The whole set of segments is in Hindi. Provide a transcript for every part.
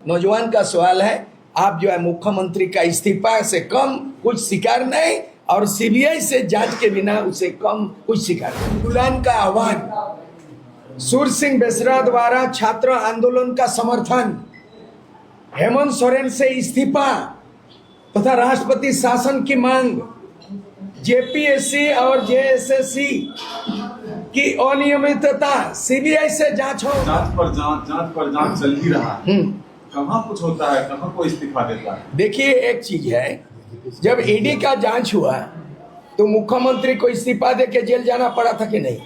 नौजवान का सवाल है, आप जो है मुख्यमंत्री का इस्तीफा से कम कुछ स्वीकार नहीं और सीबीआई से जांच के बिना उसे कम कुछ स्वीकार नहीं। आंदोलन का आह्वान, सूर सिंह बेसरा द्वारा छात्र आंदोलन का समर्थन, हेमंत सोरेन से इस्तीफा तथा राष्ट्रपति शासन की मांग, जेपीएससी और जेएसएससी की अनियमितता सीबीआई से जांच हो। जांच पर जांच चल ही रहा है। कहाँ कुछ होता है, कहाँ कोई इस्तीफा देता है। देखिए, एक चीज है, जब ईडी का जांच हुआ तो मुख्यमंत्री को इस्तीफा दे के जेल जाना पड़ा था कि नहीं?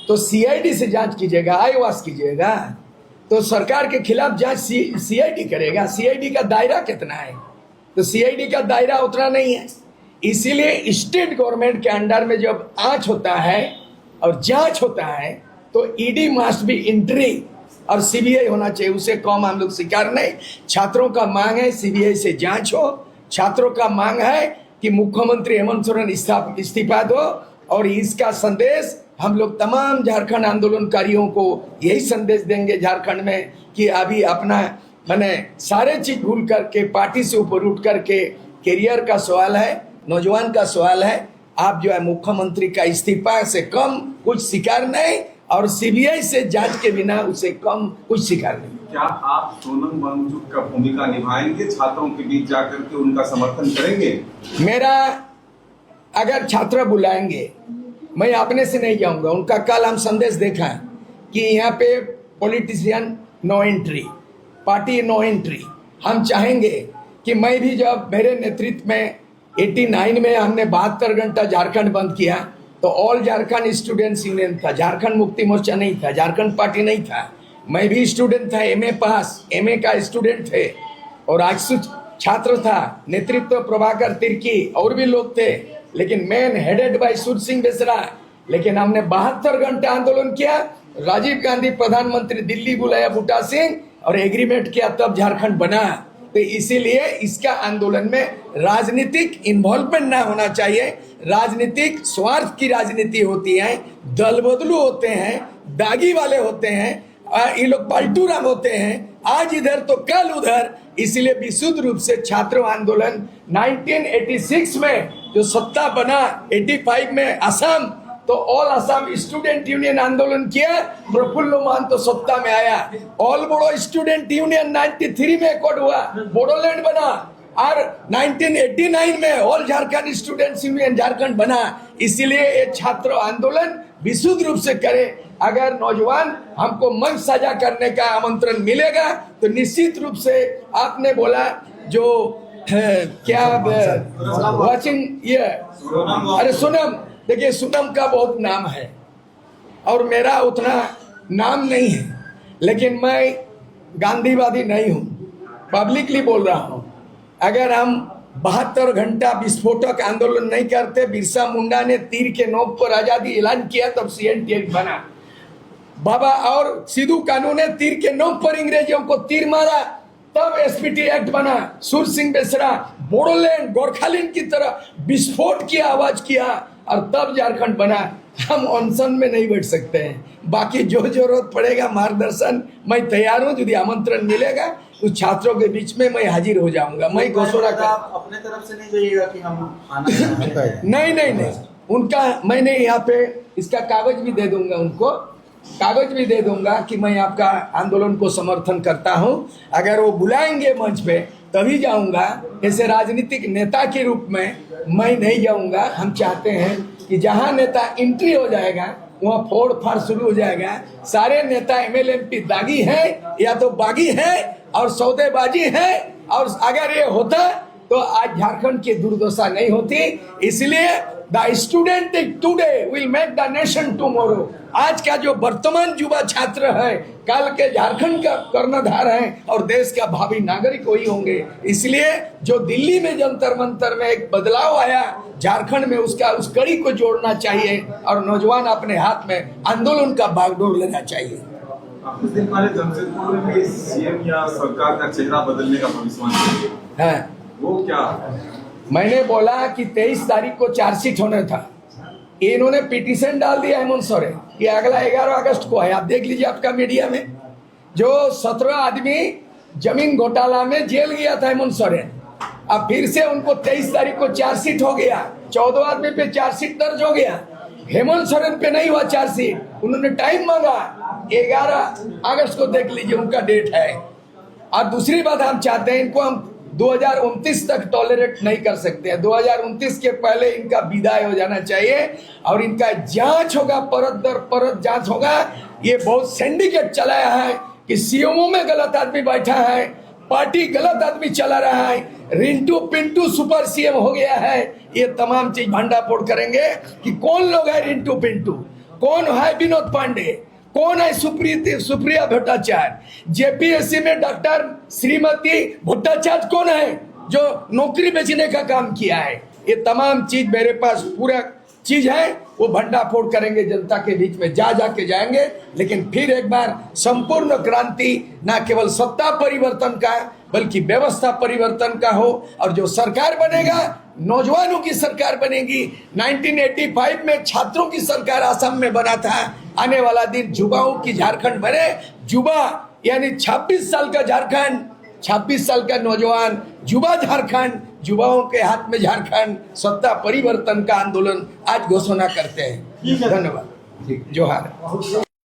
तो सीआईडी से जांच कीजिएगा, आईवास कीजिएगा, तो सरकार के खिलाफ जांच सीआईडी करेगा। सीआईडी का दायरा कितना है? तो सीआईडी का दायरा उतना नहीं है। इसीलिए स्टेट गवर्नमेंट के अंडर में जब आंच होता है और जांच होता है तो ईडी मस्ट बी एंट्री और सीबीआई होना चाहिए। उसे कम हम लोग स्वीकार नहीं। छात्रों का मांग है सीबीआई से जांच हो। छात्रों का मांग है कि मुख्यमंत्री हेमंत सोरेन इस्तीफा दो। और इसका संदेश हम लोग तमाम झारखंड आंदोलनकारियों को यही संदेश देंगे झारखंड में कि अभी अपना सारे चीज भूल करके पार्टी से ऊपर उठ करके करियर का सवाल है, नौजवान का सवाल है। आप जो है मुख्यमंत्री का इस्तीफा से कम कुछ स्वीकार नहीं और सीबीआई से जांच के बिना उसे कम कुछ स्वीकार नहीं। क्या आप सोनम वांगचुक का भूमिका निभाएंगे? छात्रों के बीच जाकर के उनका समर्थन करेंगे? मेरा अगर छात्र बुलाएंगे, मैं अपने से नहीं जाऊंगा। उनका कल हम संदेश देखा है कि यहाँ पे politician no entry, party no entry. हम चाहेंगे कि मैं भी, जब मेरे नेतृत्व में 89 में हमने 72 घंटा झारखंड बंद किया तो ऑल झारखंड स्टूडेंट्स यूनियन था, झारखंड मुक्ति मोर्चा नहीं था, झारखंड पार्टी नहीं था। मैं भी स्टूडेंट था, एमए पास, एमए का स्टूडेंट थे और आजसू छात्र था। नेतृत्व प्रभाकर तिर्की और भी लोग थे, लेकिन मेन हेडेड बाय सूर सिंह बेसरा। लेकिन हमने 72 घंटे आंदोलन किया। राजीव गांधी प्रधानमंत्री दिल्ली बुलाया बूटा सिंह और एग्रीमेंट किया, तब झारखंड बना। तो इसीलिए इसका आंदोलन में राजनीतिक इन्वॉल्वमेंट ना होना चाहिए। राजनीतिक स्वार्थ की राजनीति होती है, दल बदलू होते हैं, दागी वाले होते हैं, ये लोग पलटू राम होते हैं, आज इधर तो कल उधर। इसलिए विशुद्ध रूप से छात्र आंदोलन 1986 में जो सत्ता बना, 85 में असम, तो ऑल असम स्टूडेंट यूनियन आंदोलन किया, प्रफुल्ल मान तो सत्ता में आया। ऑल बोडो स्टूडेंट यूनियन 93 में एकॉर्ड हुआ, बोडोलैंड बना। और 1989 में all Jharkhand students union Jharkhand बना। इसीलिए ये छात्र आंदोलन विशुद्ध रूप से करे। अगर नौजवान हमको मंच साझा करने का आमंत्रण मिलेगा तो निश्चित रूप से, आपने बोला जो क्या वाचिंग ये, अरे सोनम, देखिए सोनम का बहुत नाम है और मेरा उतना नाम नहीं है, लेकिन मैं गांधीवादी नहीं हूँ, पब्लिकली बोल रहा हूँ। अगर हम 72 घंटा विस्फोटक आंदोलन नहीं करते, बिरसा मुंडा ने तीर के नोक पर आजादी ऐलान किया तब सीएनटी बना। बाबा और सिद्धू कानू ने तीर के नोक पर अंग्रेजों को तीर मारा, तब एसपीटी एक्ट बना। सूर सिंह बेसरा बोडोलैंड गोरखालैंड की तरह विस्फोट किया, आवाज किया और तब झारखंड बना। हम अनशन में नहीं बैठ सकते हैं। बाकी जो जरूरत पड़ेगा मार्गदर्शन, मैं तैयार हूँ। यदि आमंत्रण मिलेगा तो छात्रों के बीच में मैं हाजिर हो जाऊंगा। मैं घोषणा कर, अपने तरफ से नहीं जाइएगा कि हम नहीं, उनका मैंने यहाँ पे इसका कागज भी दे दूंगा, उनको कागज भी दे दूंगा कि मैं आपका आंदोलन को समर्थन करता हूं। अगर वो बुलाएंगे मंच पे तभी जाऊंगा, ऐसे राजनीतिक नेता के रूप में मैं नहीं जाऊंगा। हम चाहते हैं कि जहां नेता एंट्री हो जाएगा वहां फोड़ फाड़ शुरू हो जाएगा। सारे नेता एमएलएमपी दागी है या तो बागी है और सौदेबाजी है, और अगर ये होता तो आज झारखंड की दुर्दशा नहीं होती। इसलिए the student today will make the nation tomorrow. आज का जो वर्तमान युवा छात्र है कल के झारखंड का कर्णधार है और देश का भावी नागरिक वही होंगे। इसलिए जो दिल्ली में जंतर मंतर में एक बदलाव आया, झारखंड में उसका उस कड़ी को जोड़ना चाहिए और नौजवान अपने हाथ में आंदोलन का बागडोर लेना चाहिए। कुछ दिन पहले जमशेदपुर में सीएम या सरकार का चेहरा बदलने का भविष्यवाणी है, वो क्या? मैंने बोला कि 23 तारीख को चार्जशीट होना था। इन्होंने पिटीशन डाल दिया हेमंत सोरेन कि अगला 11 अगस्त को है। आप देख लीजिए आपका मीडिया में, जो 17 आदमी जमीन घोटाला में जेल गया था हेमंत सोरेन। अब फिर से उनको 23 तारीख को चार्जशीट हो गया, 14 आदमी पे चार्जशीट दर्ज हो गया। हेमंत सोरेन पे नहीं हुआ चार्जशीट, उन्होंने टाइम मांगा, 11 अगस्त को देख लीजिए उनका डेट है। और दूसरी बात हम चाहते हैं, इनको हम 2029 तक टॉलरेट नहीं कर सकते हैं। 2029 के पहले इनका विदाई हो जाना चाहिए और इनका जांच होगा, परत दर परत जांच होगा। ये बहुत सिंडिकेट चलाया है कि सीएमओ में गलत आदमी बैठा है, पार्टी गलत आदमी चला रहा है, रिंटू पिंटू सुपर सीएम हो गया है। ये तमाम चीज भंडाफोड़ करेंगे कि कौन लोग है रिंटू पिंटू, कौन है विनोद पांडे, कौन है सुप्रिया भट्टाचार्य, जेपीएससी में डॉक्टर श्रीमती भट्टाचार्य कौन है जो नौकरी बेचने का काम किया है। ये तमाम चीज मेरे पास पूरा चीज है, वो भंडाफोड़ करेंगे, जनता के बीच में जाके जाएंगे। लेकिन फिर एक बार संपूर्ण क्रांति ना केवल सत्ता परिवर्तन का बल्कि व्यवस्था परिवर्तन का हो, और जो सरकार बनेगा नौजवानों की सरकार बनेगी। 1985 में छात्रों की सरकार असम में बना था, आने वाला दिन युवाओं की झारखंड बने। युवा यानी 26 साल का झारखंड, 26 साल का नौजवान, युवा झारखंड, युवाओं के हाथ में झारखंड, सत्ता परिवर्तन का आंदोलन आज घोषणा करते हैं। धन्यवाद, जोहार।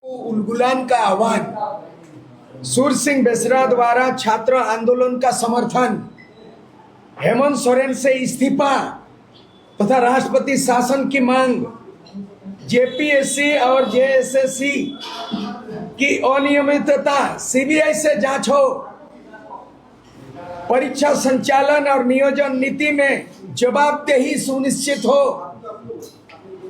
उलगुलान का आह्वान, सूर सिंह बेसरा द्वारा छात्र आंदोलन का समर्थन, हेमंत सोरेन से इस्तीफा तथा राष्ट्रपति शासन की मांग, जेपीएससी और जेएसएससी की अनियमितता सीबीआई से जांच हो, परीक्षा संचालन और नियोजन नीति में जवाबदेही सुनिश्चित हो,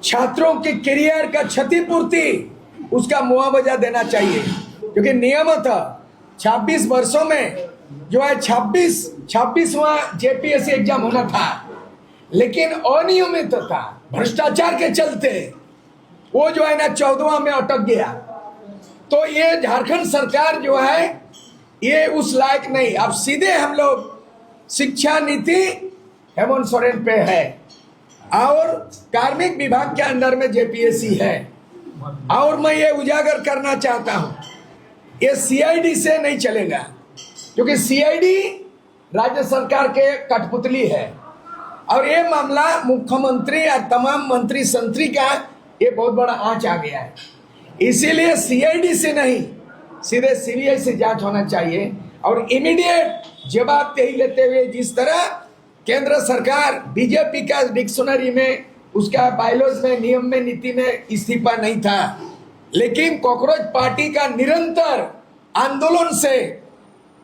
छात्रों के करियर का क्षतिपूर्ति उसका मुआवजा देना चाहिए। क्योंकि नियमतः 26 वर्षों में जो है 26वां जेपीएससी एग्जाम होना था, लेकिन अनियमितता भ्रष्टाचार के चलते वो जो है ना 14वां में अटक गया। तो ये झारखंड सरकार जो है ये उस लायक नहीं। अब सीधे हम लोग शिक्षा नीति हेमंत सोरेन पे है और कार्मिक विभाग के अंदर में जेपीएससी है। और मैं ये उजागर करना चाहता हूं, ये सीआईडी से नहीं चलेगा, क्योंकि सीआईडी राज्य सरकार के कठपुतली है और ये मामला मुख्यमंत्री और तमाम मंत्री संतरी का ये बहुत बड़ा आंच आ गया है। इसीलिए सीआईडी से नहीं, सीधे सीबीआई से जांच होना चाहिए और इमीडिएट जवाबदेही लेते हुए, जिस तरह केंद्र सरकार बीजेपी का डिक्शनरी में, उसका बायलॉज में, नियम में, नीति में इस्तीफा नहीं था, लेकिन कॉकरोच पार्टी का निरंतर आंदोलन से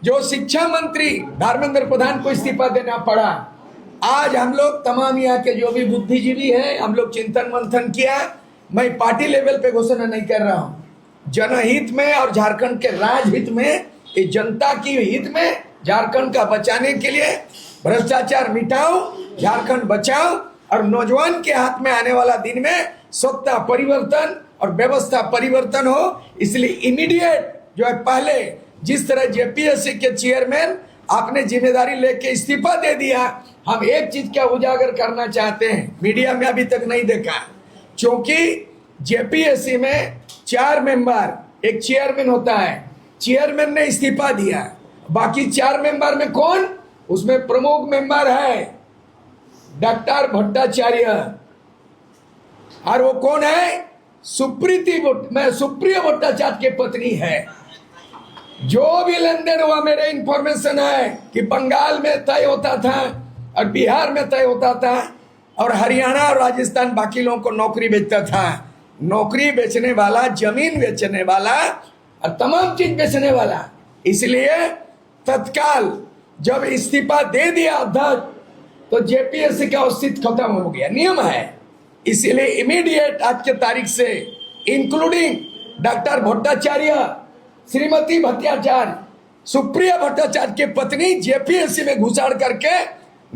जो शिक्षा मंत्री धर्मेंद्र प्रधान को इस्तीफा देना पड़ा। आज हम लोग तमाम यहाँ के जो भी बुद्धिजीवी हैं, हम लोग चिंतन मंथन किया। मैं पार्टी लेवल पे घोषणा नहीं कर रहा हूँ, जनहित में और झारखंड के राजहित में, इस जनता की हित में, झारखंड का बचाने के लिए भ्रष्टाचार मिटाओ, झारखंड बचाओ और नौजवान के हाथ में आने वाला दिन में सत्ता परिवर्तन और व्यवस्था परिवर्तन हो। इसलिए इमीडिएट जो है, पहले जिस तरह जेपीएससी के चेयरमैन आपने जिम्मेदारी लेके इस्तीफा दे दिया, हम एक चीज क्या उजागर करना चाहते हैं, मीडिया में अभी तक नहीं देखा, क्योंकि जेपीएससी में 4 मेंबर, एक चेयरमैन होता है, चेयरमैन ने इस्तीफा दिया, बाकी 4 मेंबर में कौन, उसमें प्रमुख मेंबर है डॉक्टर भट्टाचार्य, और वो कौन है, सुप्रिया भट्टाचार्य की पत्नी है। जो भी लेन देन हुआ, मेरे इंफॉर्मेशन है कि बंगाल में तय होता था और बिहार में तय होता था और हरियाणा और राजस्थान बाकी लोगों को नौकरी बेचता था। नौकरी बेचने वाला, जमीन बेचने वाला और तमाम चीज बेचने वाला। इसलिए तत्काल जब इस्तीफा दे दिया अध्यक्ष, तो जेपीएससी का अस्तित्व खत्म हो गया, नियम है। इसीलिए इमीडिएट आज के तारीख से इंक्लूडिंग डॉक्टर भट्टाचार्य, श्रीमती भट्टाचार्य, सुप्रिया भट्टाचार्य की पत्नी जेपीएससी में घुसाड़ करके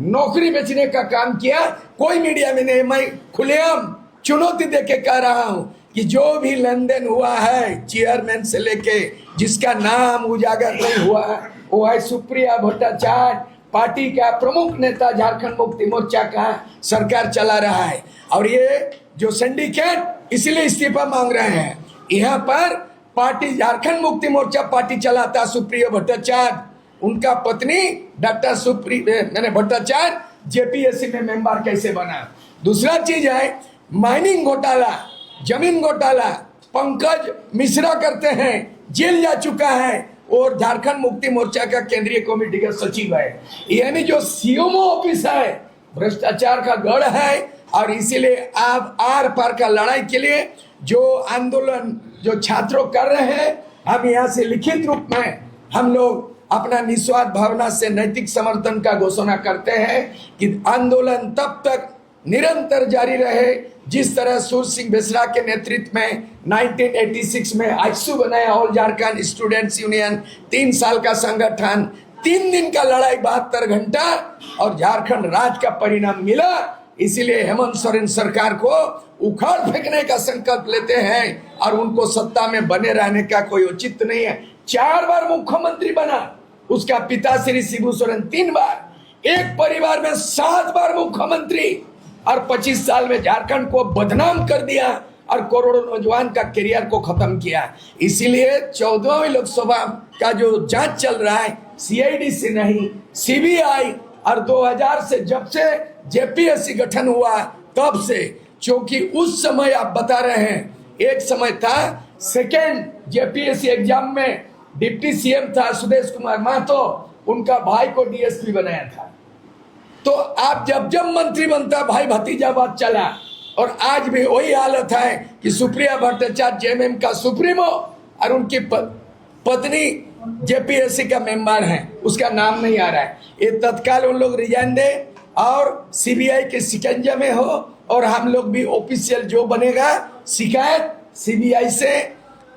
नौकरी बेचने का काम किया। कोई मीडिया में नहीं, मैं खुलेआम चुनौती देके कह रहा हूं कि जो भी लेन देन हुआ है चेयरमैन से लेके, जिसका नाम उजागर नहीं हुआ, वो है सुप्रिया भट्टाचार्य, पार्टी का प्रमुख नेता, झारखंड मुक्ति मोर्चा का सरकार चला रहा है। और ये जो सिंडिकेट इसलिए इस्तीफा मांग रहे हैं, यहाँ पर पार्टी झारखंड मुक्ति मोर्चा पार्टी चलाता सुप्रिया भट्टाचार्य, उनका पत्नी डॉक्टर मैंने भट्टाचार्य जेपीएससी में मेंबर कैसे बना। दूसरा चीज है माइनिंग घोटाला, जमीन घोटाला, पंकज मिश्रा करते हैं, जेल जा चुका है और झारखंड मुक्ति मोर्चा का केंद्रीय कमेटी का सचिव है। यानी जो सीएमओ ऑफिस है भ्रष्टाचार का गढ़ है। और इसीलिए आप आर पार का लड़ाई के लिए जो आंदोलन जो छात्रों कर रहे हैं, हम यहाँ से लिखित रूप में हम लोग अपना निस्वार्थ भावना से नैतिक समर्थन का घोषणा करते हैं कि आंदोलन तब तक निरंतर जारी रहे जिस तरह सूर सिंह बेसरा के नेतृत्व में 1986 में आइसू बनाया, ऑल झारखंड स्टूडेंट्स यूनियन, 3 साल का संगठन, 3 दिन का लड़ाई, 72 घंटा और झारखंड राज्य का परिणाम मिला। इसीलिए हेमंत सोरेन सरकार को उखाड़ फेंकने का संकल्प लेते हैं और उनको सत्ता में बने रहने का कोई औचित्य नहीं है। 4 बार मुख्यमंत्री बना उसका पिता श्री शिबू सोरेन, 3 बार, एक परिवार में 7 बार मुख्यमंत्री और 25 साल में झारखंड को बदनाम कर दिया और करोड़ों नौजवान का करियर को खत्म किया। इसीलिए 14वीं लोकसभा का जो जांच चल रहा है सीआईडी से नहीं सीबीआई, और 2000 से जब से जेपीएससी गठन हुआ तब से, क्योंकि उस समय आप बता रहे हैं एक समय था सेकेंड जेपीएससी एग्जाम में डिप्टी सीएम था सुदेश कुमार महतो, उनका भाई को डीएसपी बनाया था। तो आप जब जब मंत्री बनता भाई भतीजावाद चला और आज भी वही हालत है कि सुप्रिया भट्टाचार्य जेएमएम का सुप्रीमो और उनकी पत्नी जेपीएससी का मेंबर है, उसका नाम नहीं आ रहा है। ये तत्काल उन लोग रिजाइन दे और सीबीआई के शिकंजे में हो और हम लोग भी ऑफिशियल जो बनेगा शिकायत सीबीआई से,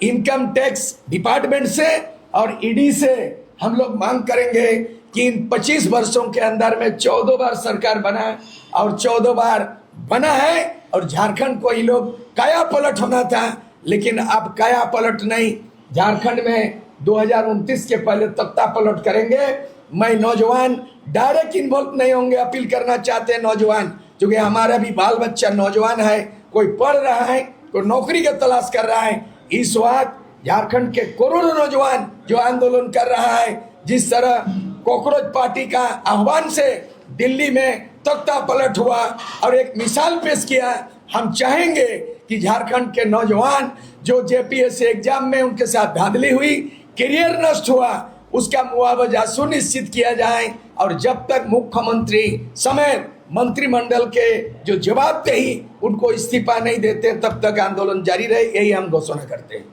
इनकम टैक्स डिपार्टमेंट से और ईडी से हम लोग मांग करेंगे कि इन 25 वर्षों के अंदर में 14 बार सरकार बना और 14 बार बना है और झारखंड को ये लोग काया पलट होना था, लेकिन अब काया पलट नहीं, झारखंड में 2029 के पहले तख्ता पलट करेंगे। मैं नौजवान डायरेक्ट इन्वॉल्व नहीं होंगे, अपील करना चाहते हैं नौजवान, क्योंकि हमारा भी बाल बच्चा नौजवान है, कोई पढ़ रहा है, कोई नौकरी की तलाश कर रहा है। इस वक्त झारखंड के करोड़ों नौजवान जो आंदोलन कर रहा है, जिस तरह कॉकरोच पार्टी का आह्वान से दिल्ली में तख्ता पलट हुआ और एक मिसाल पेश किया, हम चाहेंगे कि झारखंड के नौजवान जो जेपीएससी एग्जाम में उनके साथ धांधली हुई, करियर नष्ट हुआ, उसका मुआवजा सुनिश्चित किया जाए और जब तक मुख्यमंत्री समेत मंत्रिमंडल के जो जवाबदेही उनको इस्तीफा नहीं देते तब तक आंदोलन जारी रहे, यही हम घोषणा करते हैं।